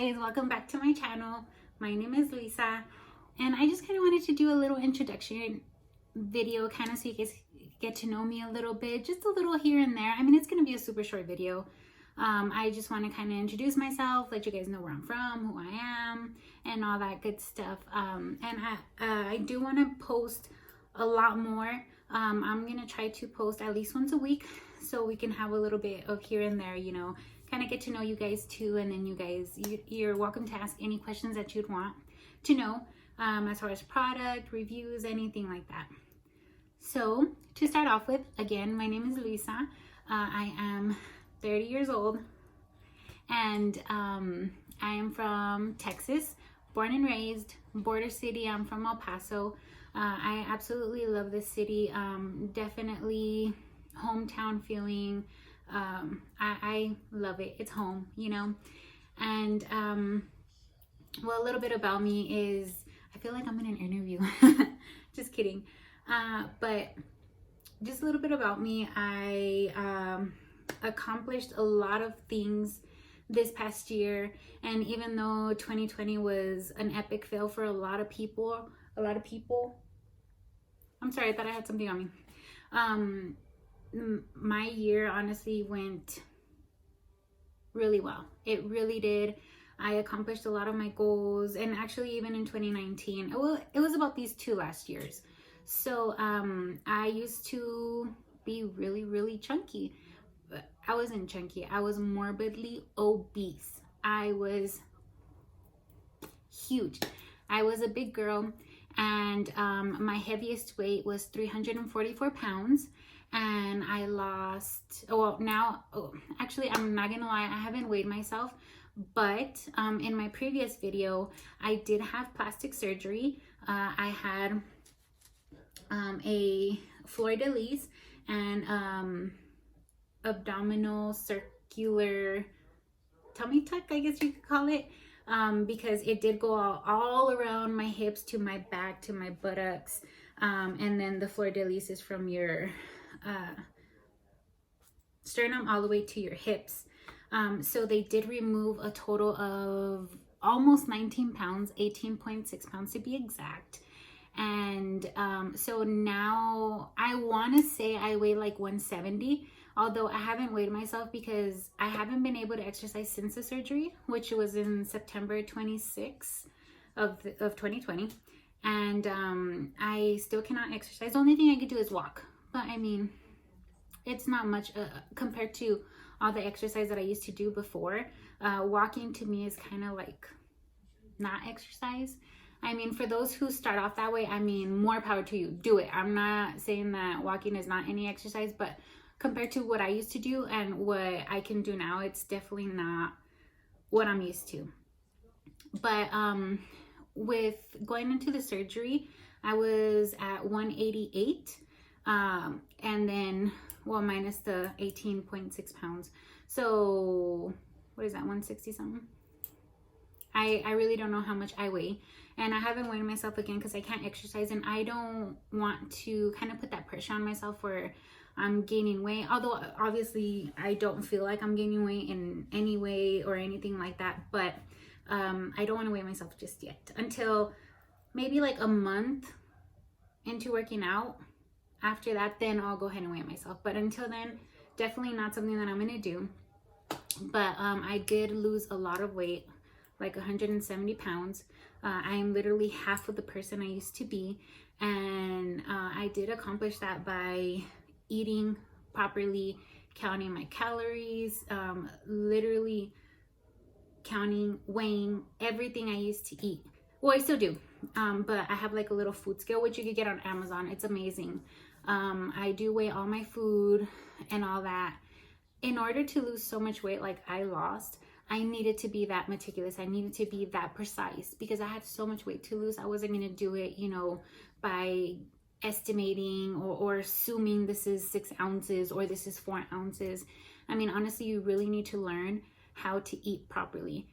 guys, welcome back to my channel. My name is Luisa, and I just kind of wanted to do a little introduction video kind of so you guys get to know me a little bit, just a little here and there. I mean, it's going to be a super short video. I just want to kind of introduce myself, let you guys know where I'm from, who I am, and all that good stuff. And I do want to post a lot more. I'm going to try to post at least once a week so we can have a little bit of here and there, you know, kind of get to know you guys too. And then you guys, you're welcome to ask any questions that you'd want to know as far as product, reviews, anything like that. So to start off with, again, my name is Luisa. I am 30 years old, and I am from Texas, born and raised, border city. I'm from El Paso. I absolutely love this city. Definitely hometown feeling. I love it. It's home, you know. And well, a little bit about me is, I feel like I'm in an interview. Just kidding. But just a little bit about me. I accomplished a lot of things this past year, and even though 2020 was an epic fail for a lot of people, I'm sorry, I thought I had something on me. My year honestly went really well. It really did. I accomplished a lot of my goals, and actually even in 2019, it was about these 2 last years. So I used to be really chunky. But I wasn't chunky. I was morbidly obese. I was huge. I was a big girl, and my heaviest weight was 344 pounds. And I lost, well, now, actually, I'm not gonna lie, I haven't weighed myself, but in my previous video, I did have plastic surgery. I had a fleur-de-lis and abdominal circular tummy tuck, I guess you could call it, because it did go all around my hips to my back to my buttocks, and then the fleur-de-lis is from your sternum all the way to your hips. So they did remove a total of almost 19 pounds, 18.6 pounds to be exact. And so now I want to say I weigh like 170, although I haven't weighed myself because I haven't been able to exercise since the surgery, which was in September 26th of 2020. And I still cannot exercise. The only thing I could do is walk. But I mean, it's not much compared to all the exercise that I used to do before. Walking to me is kind of like not exercise. I mean, for those who start off that way, I mean, more power to you. Do it. I'm not saying that walking is not any exercise, but compared to what I used to do and what I can do now, it's definitely not what I'm used to. But with going into the surgery, I was at 188. And then, well, minus the 18.6 pounds. So what is that, 160 something? I really don't know how much I weigh, and I haven't weighed myself again because I can't exercise, and I don't want to kind of put that pressure on myself where I'm gaining weight, although obviously I don't feel like I'm gaining weight in any way or anything like that. But I don't want to weigh myself just yet until maybe like a month into working out. After that, then I'll go ahead and weigh myself. But until then, definitely not something that I'm going to do. But I did lose a lot of weight, like 170 pounds. I am literally half of the person I used to be. And I did accomplish that by eating properly, counting my calories, literally counting, weighing everything I used to eat. Well, I still do. But I have like a little food scale, which you could get on Amazon. It's amazing. I do weigh all my food and all that. In order to lose so much weight like I lost, I needed to be that meticulous. I needed to be that precise because I had so much weight to lose. I wasn't going to do it, you know, by estimating or assuming this is 6 ounces or this is 4 ounces. I mean, honestly, you really need to learn how to eat properly.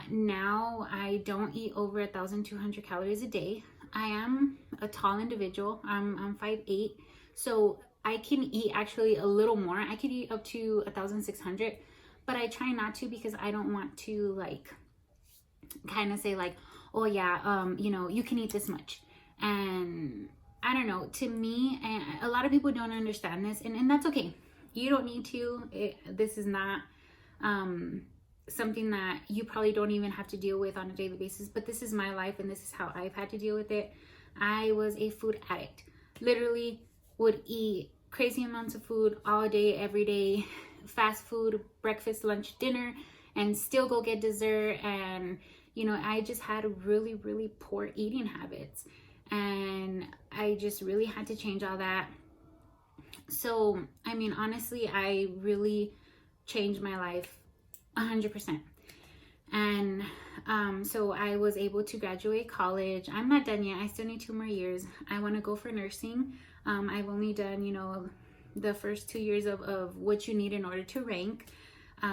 Now I don't eat over 1,200 calories a day. I am a tall individual. I'm 5'8", so I can eat actually a little more. I could eat up to 1,600, but I try not to because I don't want to like kind of say like, oh yeah, you know, you can eat this much. And I don't know, to me, and a lot of people don't understand this, and that's okay. You don't need to. This is not something that you probably don't even have to deal with on a daily basis, but this is my life and this is how I've had to deal with it. I was a food addict. Literally would eat crazy amounts of food all day, every day, fast food, breakfast, lunch, dinner, and still go get dessert. And, you know, I just had really, really poor eating habits. And I just really had to change all that. So, I mean, honestly, I really changed my life 100%. And so I was able to graduate college. I'm not done yet. I still need 2 more years. I want to go for nursing. I've only done, you know, the first 2 years of what you need in order to rank.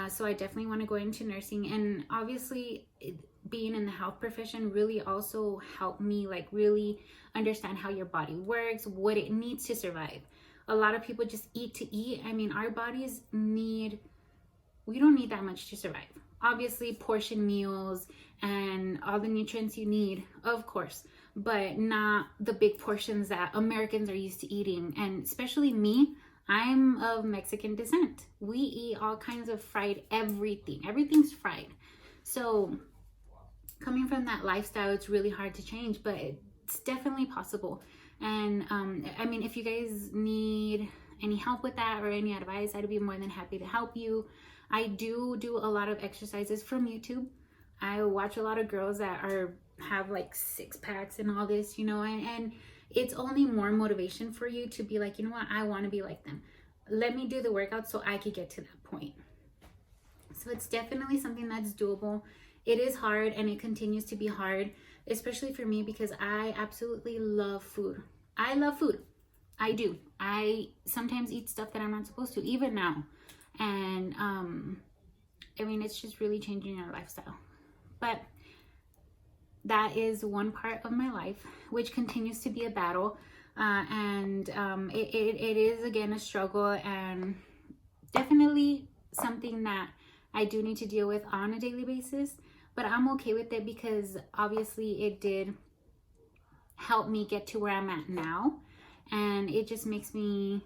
So I definitely want to go into nursing. And obviously, being in the health profession really also helped me like really understand how your body works, what it needs to survive. A lot of people just eat to eat. I mean, our bodies we don't need that much to survive. Obviously, portion meals and all the nutrients you need, of course, but not the big portions that Americans are used to eating. And especially me, I'm of Mexican descent. We eat all kinds of fried everything. Everything's fried. So coming from that lifestyle, it's really hard to change, but it's definitely possible. And I mean, if you guys need any help with that or any advice, I'd be more than happy to help you. I do a lot of exercises from YouTube. I watch a lot of girls that have like 6 packs and all this, you know, and it's only more motivation for you to be like, you know what, I want to be like them. Let me do the workout so I could get to that point. So it's definitely something that's doable. It is hard and it continues to be hard, especially for me because I absolutely love food. I love food. I do. I sometimes eat stuff that I'm not supposed to, even now. And I mean, it's just really changing your lifestyle. But that is one part of my life, which continues to be a battle. And it is, again, a struggle and definitely something that I do need to deal with on a daily basis. But I'm okay with it because obviously it did help me get to where I'm at now. And it just makes me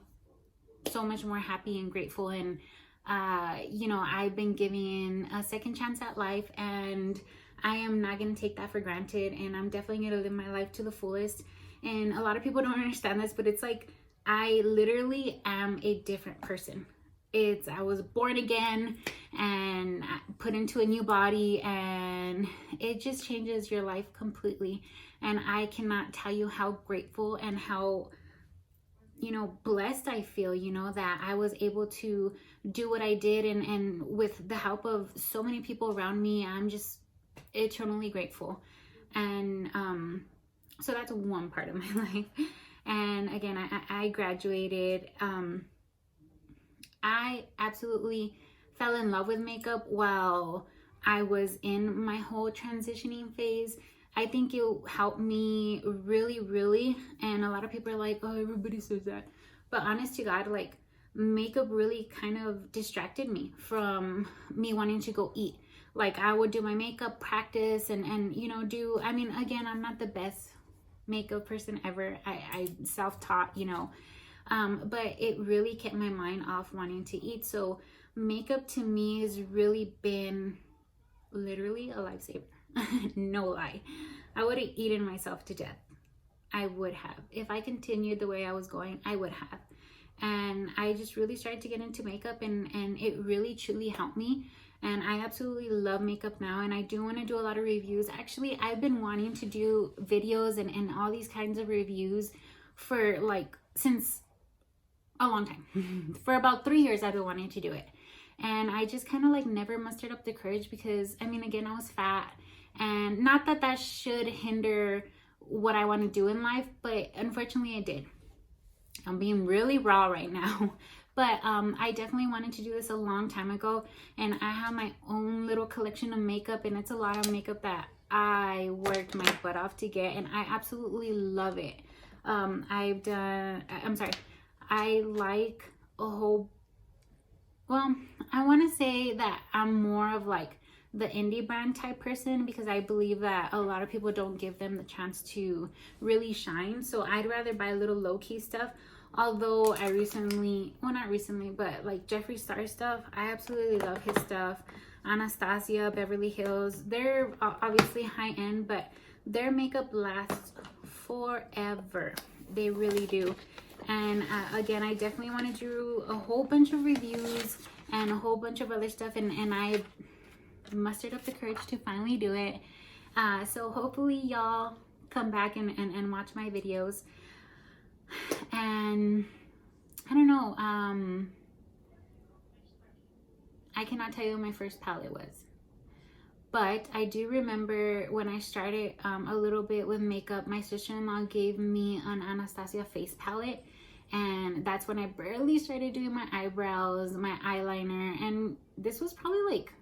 so much more happy and grateful. And you know, I've been given a second chance at life and I am not going to take that for granted, and I'm definitely going to live my life to the fullest. And a lot of people don't understand this, but it's like I literally am a different person. I was born again and put into a new body, and it just changes your life completely. And I cannot tell you how grateful and how, you know, blessed I feel, you know, that I was able to do what I did, and with the help of so many people around me, I'm just eternally grateful. And so that's one part of my life. And again, I graduated. I absolutely fell in love with makeup while I was in my whole transitioning phase. I think it helped me really, really. And a lot of people are like, oh, everybody says that. But honest to God, like, makeup really kind of distracted me from me wanting to go eat. Like, I would do my makeup practice and you know, I mean, again, I'm not the best makeup person ever. I self-taught, you know. But it really kept my mind off wanting to eat. So makeup to me has really been literally a lifesaver. No lie. I would have eaten myself to death. I would have. If I continued the way I was going, I would have. And I just really started to get into makeup, and it really truly helped me. And I absolutely love makeup now, and I do want to do a lot of reviews. Actually, I've been wanting to do videos and all these kinds of reviews for like since a long time. For about 3 years I've been wanting to do it, and I just kind of like never mustered up the courage because, I mean, again, I was fat, and not that that should hinder what I want to do in life, but unfortunately it did. I'm being really raw right now. But I definitely wanted to do this a long time ago, and I have my own little collection of makeup, and it's a lot of makeup that I worked my butt off to get, and I absolutely love it. I like a whole, well, I want to say that I'm more of like the indie brand type person, because I believe that a lot of people don't give them the chance to really shine. So I'd rather buy a little low-key stuff. Although I recently, well, not recently, but like Jeffree Star stuff, I absolutely love his stuff. Anastasia, Beverly Hills, they're obviously high-end, but their makeup lasts forever. They really do. And again, I definitely want to do a whole bunch of reviews and a whole bunch of other stuff, and I mustered up the courage to finally do it. So hopefully y'all come back and watch my videos. And I don't know, I cannot tell you what my first palette was, but I do remember when I started a little bit with makeup, my sister-in-law gave me an Anastasia face palette, and that's when I barely started doing my eyebrows, my eyeliner, and this was probably like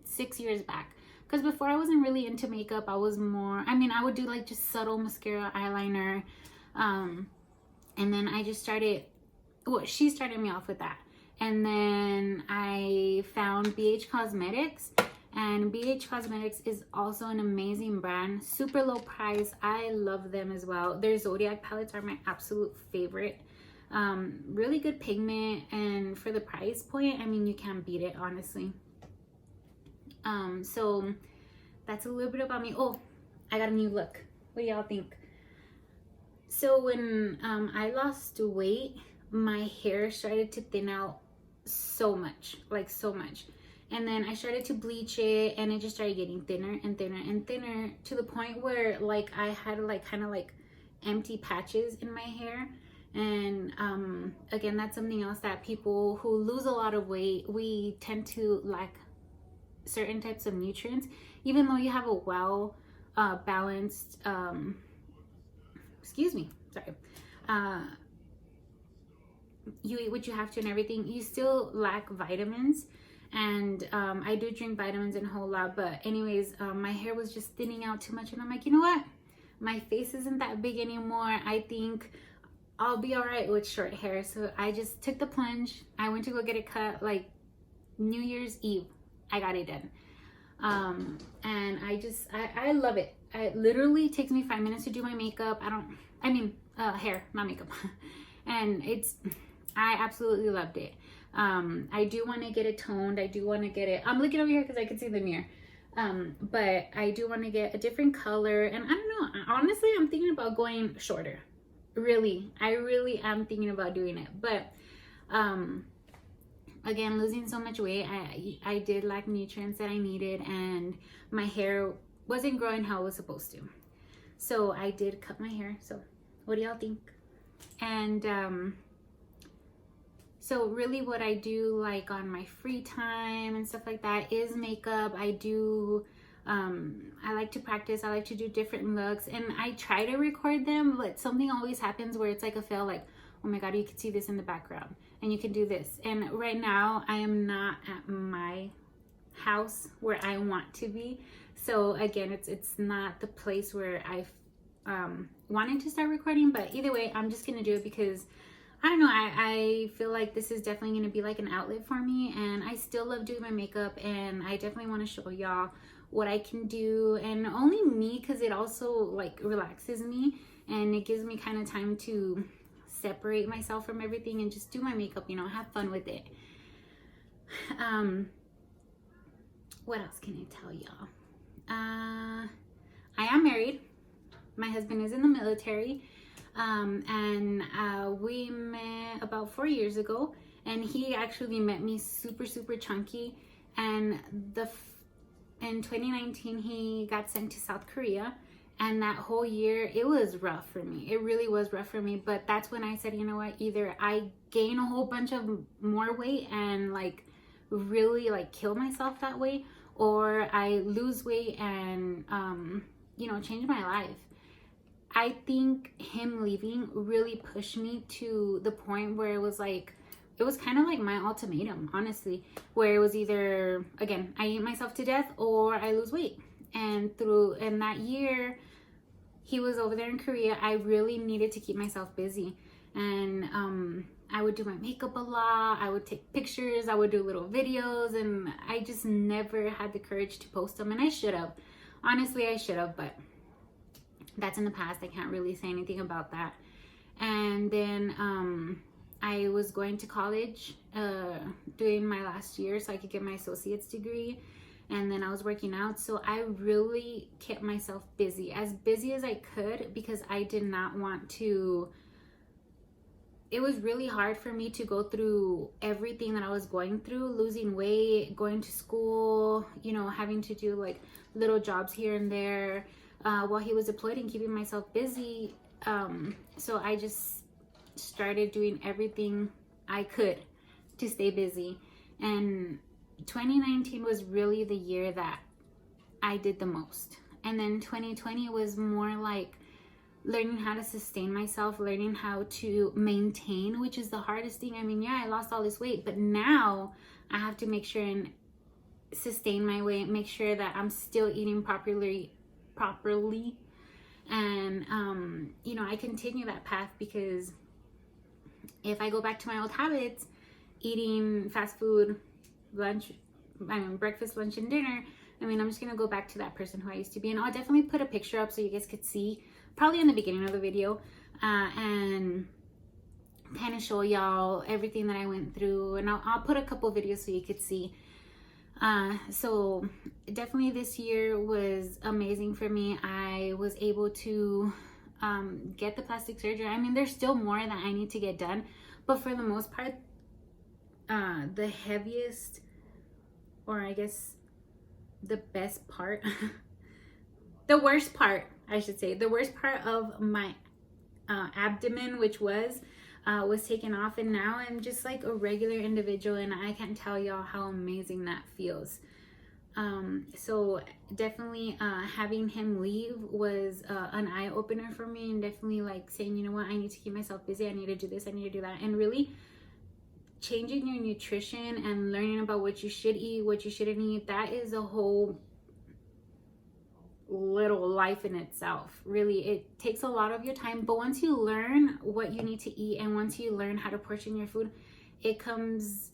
6 years back, because before I wasn't really into makeup. I was more, I mean, I would do like just subtle mascara, eyeliner, and then I just started, well, she started me off with that, and then I found BH Cosmetics, and BH Cosmetics is also an amazing brand, super low price. I love them as well. Their Zodiac palettes are my absolute favorite. Really good pigment, and for the price point, I mean, you can't beat it, honestly. So that's a little bit about me. Oh, I got a new look. What do y'all think? So when I lost weight, my hair started to thin out so much, like so much. And then I started to bleach it, and it just started getting thinner and thinner and thinner, to the point where like I had like kind of like empty patches in my hair. And again, that's something else that people who lose a lot of weight, we tend to lack certain types of nutrients, even though you have a well balanced excuse me, sorry, you eat what you have to and everything, you still lack vitamins. And I do drink vitamins and a whole lot, but anyways, my hair was just thinning out too much, and I'm like, you know what, my face isn't that big anymore. I think I'll be all right with short hair. So I just took the plunge. I went to go get it cut like New Year's Eve. I got it done. And I love it. It literally takes me 5 minutes to do my makeup. Hair, not makeup. And I absolutely loved it. I do want to get it toned. I do want to get it, I'm looking over here because I can see the mirror. But I do want to get a different color. And I don't know, honestly, I'm thinking about going shorter. Really, I really am thinking about doing it. But, again, losing so much weight, I did lack nutrients that I needed, and my hair wasn't growing how it was supposed to. So I did cut my hair. So what do y'all think? And so really what I do like on my free time and stuff like that is makeup. I do I like to practice. I like to do different looks, and I try to record them, but something always happens where it's like a fail, like, oh my god, you can see this in the background, and you can do this. And right now I am not at my house where I want to be. So again, it's not the place where I've wanted to start recording, but either way, I'm just gonna do it because I don't know, I feel like this is definitely gonna be like an outlet for me, and I still love doing my makeup, and I definitely want to show y'all what I can do, and only me, because it also like relaxes me, and it gives me kind of time to separate myself from everything and just do my makeup, you know, have fun with it. What else can I tell y'all? I am married. My husband is in the military, and we met about 4 years ago, and he actually met me super chunky, and in 2019 he got sent to South Korea, and that whole year it was rough for me. It really was rough for me, but that's when I said, you know what, either I gain a whole bunch of more weight and like really like kill myself that way, or I lose weight and you know, change my life. I think him leaving really pushed me to the point where it was like, it was kind of like my ultimatum, honestly, where it was either, again, I eat myself to death or I lose weight. And in that year he was over there in Korea, I really needed to keep myself busy. And I would do my makeup a lot. I would take pictures. I would do little videos, and I just never had the courage to post them. And I should have. Honestly, I should have, but that's in the past. I can't really say anything about that. And then I was going to college, doing my last year so I could get my associate's degree. And then I was working out. So I really kept myself busy as I could, because I did not want to. It was really hard for me to go through everything that I was going through, losing weight, going to school, you know, having to do like little jobs here and there while he was deployed, and keeping myself busy. So I just started doing everything I could to stay busy. And 2019 was really the year that I did the most. And then 2020 was more like learning how to sustain myself, learning how to maintain, which is the hardest thing. I mean, yeah, I lost all this weight, but now I have to make sure and sustain my weight, make sure that I'm still eating properly. And, you know, I continue that path, because if I go back to my old habits, eating fast food, breakfast, lunch, and dinner, I mean, I'm just going to go back to that person who I used to be. And I'll definitely put a picture up so you guys could see, probably in the beginning of the video, and kind of show y'all everything that I went through. And I'll put a couple videos so you could see. So definitely this year was amazing for me. I was able to get the plastic surgery. I mean, there's still more that I need to get done, but for the most part, the heaviest, or I guess the best part, the worst part, I should say, the worst part of my abdomen, which was taken off, and now I'm just like a regular individual, and I can't tell y'all how amazing that feels. So definitely having him leave was an eye-opener for me, and definitely like saying, you know what, I need to keep myself busy, I need to do this, I need to do that, and really changing your nutrition and learning about what you should eat, what you shouldn't eat. That is a whole little life in itself. Really, it takes a lot of your time, but once you learn what you need to eat, and once you learn how to portion your food, it comes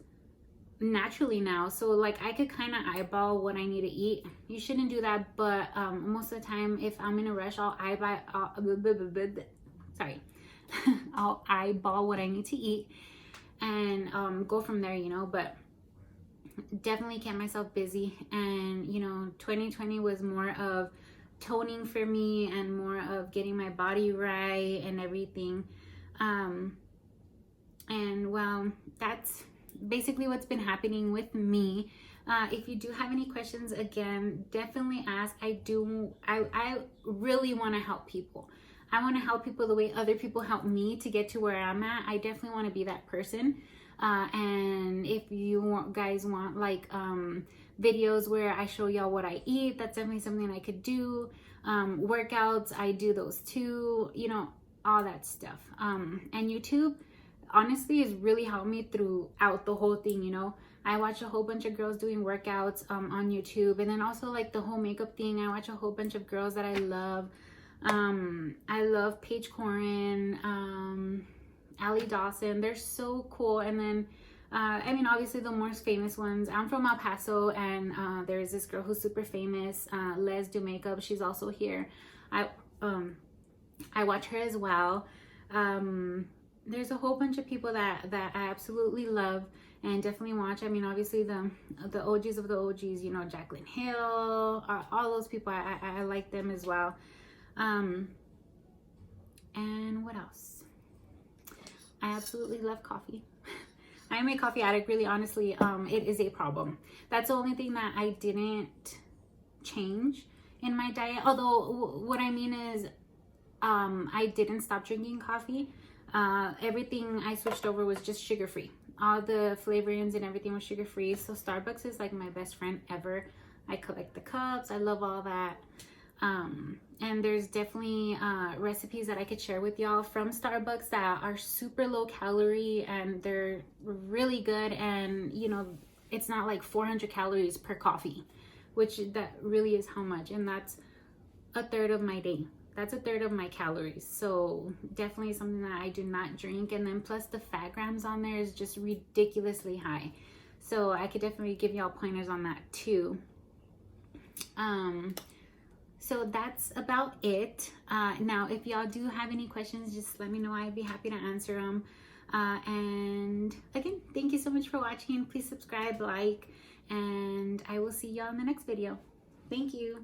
naturally now. So like, I could kind of eyeball what I need to eat. You shouldn't do that, but most of the time, if I'm in a rush, I'll I'll eyeball what I need to eat, and go from there, you know. But definitely kept myself busy. And you know, 2020 was more of toning for me, and more of getting my body right and everything. And well, that's basically what's been happening with me. If you do have any questions, again, definitely ask. I really want to help people. I want to help people the way other people help me to get to where I'm at. I definitely want to be that person. And if you guys want like videos where I show y'all what I eat, that's definitely something I could do. Workouts, I do those too, you know, all that stuff. And YouTube honestly has really helped me throughout the whole thing, you know. I watch a whole bunch of girls doing workouts on YouTube, and then also like the whole makeup thing. I watch a whole bunch of girls that I love. I love Paige Corin, Allie Dawson. They're so cool. And then I mean, obviously the most famous ones. I'm from El Paso, and there's this girl who's super famous, Les Do Makeup. She's also here. I watch her as well. There's a whole bunch of people that I absolutely love and definitely watch. I mean, obviously the OGs of the OGs, you know, Jaclyn Hill, all those people, I like them as well. And what else? I absolutely love coffee. I'm a coffee addict, really, honestly. It is a problem. That's the only thing that I didn't change in my diet. Although what I mean is, I didn't stop drinking coffee. Everything I switched over was just sugar-free. All the flavorings and everything was sugar-free. So Starbucks is like my best friend ever. I collect the cups. I love all that. And there's definitely recipes that I could share with y'all from Starbucks that are super low calorie, and they're really good. And you know, it's not like 400 calories per coffee, which that really is how much, and that's a third of my day. that's a third of my calories. So definitely something that I do not drink. And then plus the fat grams on there is just ridiculously high. So I could definitely give y'all pointers on that too. So that's about it. Now, if y'all do have any questions, just let me know. I'd be happy to answer them. And again, thank you so much for watching. Please subscribe, like, and I will see y'all in the next video. Thank you.